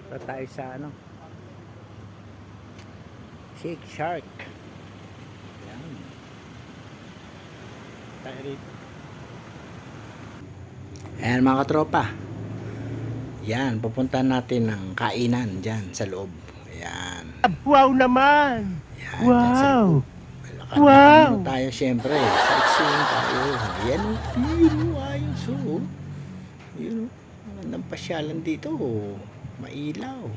Ito tayo sa ano, Shake Shark. Yan. Tayo rito. Ayan mga katropa. Yan, pupuntahan natin ng kainan dyan sa loob. Ayan. Wow naman! Yan, dyan sa Wow! loob. Lakad-lakad Wow! muna tayo syempre. Sightseeing tayo. Ayan o. Yun o, ayos o. Yun o. Magandang pasyalan dito o. Mailaw.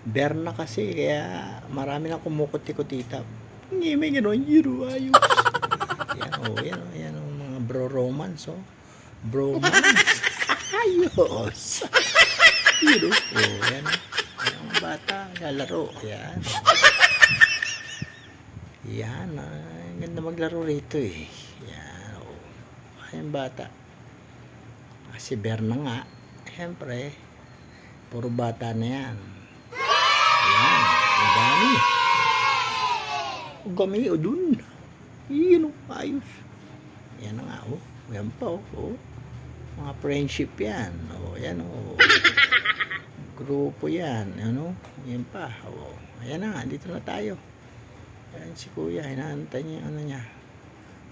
Berna kasi, kaya marami na kumukuti-kutita. Hindi, may gano'n. Yun o, ayos. Ayan o, yan o. Yan o, mga bro romance o. Bromance. Ayos. Yun o. O, yan o. Yan ang bata. Lalaro. Yan. Yan, ang ganda maglaro rito eh. Yan, oh. Ayun bata. Si Berna nga, siyempre, puro bata na yan. Yan, ang dami. Ang gami, o dun. Yan, oh, ayos. Yan na nga, oh. Yan pa, oh. Mga friendship yan. Oh, yan, oh. Grupo yan, ano? Yan pa, oh. Ayan na nga, dito na tayo. Ayan si kuya, hinaantay niya ano niya.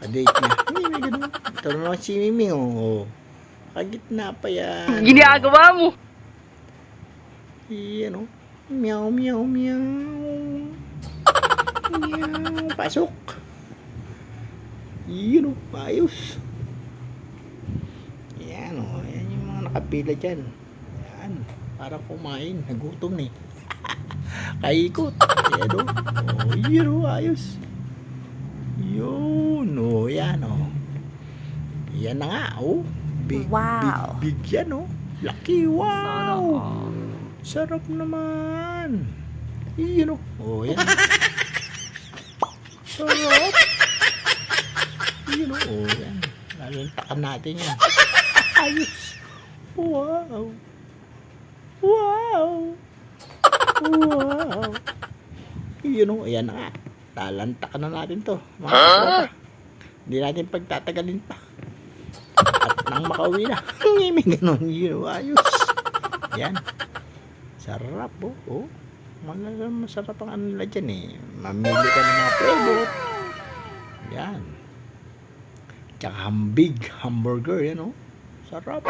Kadate niya. Hindi, may ganun. Ito naman si Miming, oh. Kagitna pa yan. Ginagawa mo! Yan, oh. Meow, meow, meow. Meow. Pasok. Yan, oh. Ayos. Yan, oh. Yan yung mga nakapila dyan. Yan. Para kumain. Nagutom eh. Kaikot. Yan o. Oh, yun o. Ayos. Yun o. Yan o. Yan na nga o. Big, Wow. big yan o. Laki. Wow. Sarap naman. Yun o. Oh, yan. Sarap. Yun o. Oh, yan. Lalantakan natin yan. Ayos. Wow. Wow. Wow. Yun o, ayan na nga. Talantakan na natin to. Mga katropa. Hindi natin pagtatagalin pa. At nang makauwi na. May ganun. Yun o, ayos. Ayan. Sarap o. Oh. Masarap ang ano nila dyan eh. Mamili ka ng mga flavor. Ayan. Tsaka big hamburger. Yan o. Sarap.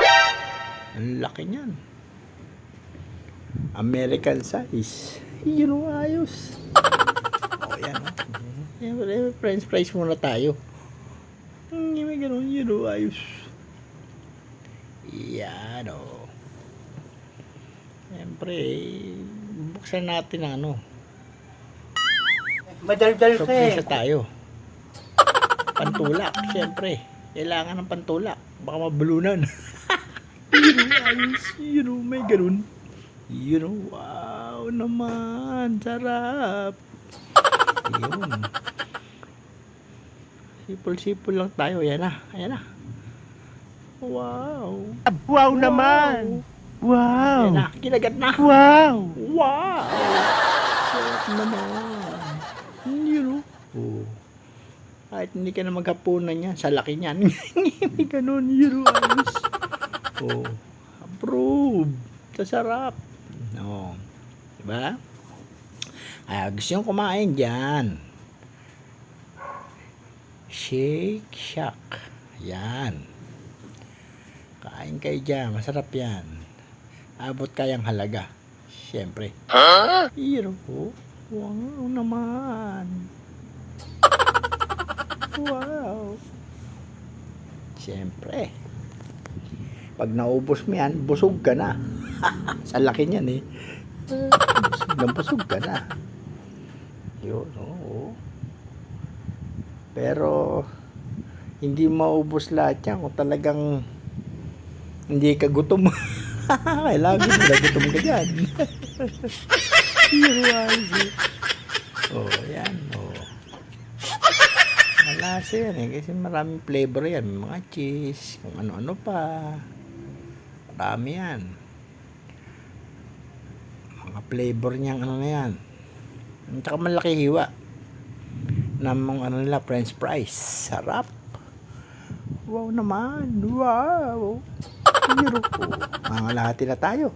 Ang laki niyan. American size. Yun o, ayos. O, yan o. French fries muna tayo. May ganun, yun o, ayos. Yan o. Siyempre, buksan natin ang ano. Madaldal ka eh. Surpresa tayo. Pantulak, siyempre. Kailangan ng pantulak. Baka mabulunan. Yun o, ayos. Yun o, may ganun. Yun o, wow naman. Sarap. Yun. Sipol-sipol lang tayo. Ayan na. Ayan na. Wow. Wow naman! Wow! Ayan na. Kinagat na. Wow! Wow. Sarap naman. Yun o. Oh. Kahit hindi ka na maghapunan yan. Sa laki niyan. May ganun. Yun o. Ayos. Oh. Approve. Sarap. No. Diba? Gusto nyo kumain dyan. Shake Shack. Yan. Kain kayo dyan. Masarap yan. Abot kayang halaga. Siyempre. Huh? Hero. Wow naman. Wow. Siyempre. Pag naubos mo yan, busog ka na. Sa laki niyan eh. Busog ka na. Yun, oo. Pero, hindi maubos lahat yan kung talagang hindi ka gutom. Kailangan na gutom ka dyan. Yun, ayos eh. Oh, yan, oh. Malasa yan eh, kasi maraming flavor yan. Mga cheese, kung ano-ano pa. Marami yan. Mga flavor niyang ano na yan. At saka malaki hiwa. Namang ano nila, french fries. Sarap. Wow naman. Wow. Hero. Mga lahati na tayo.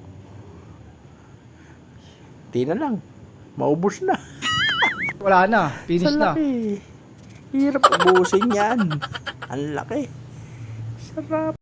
Di na lang. Maubos na. Wala na. Finish Sa na. laki. Hirap ubusin yan. Ang laki. Sarap.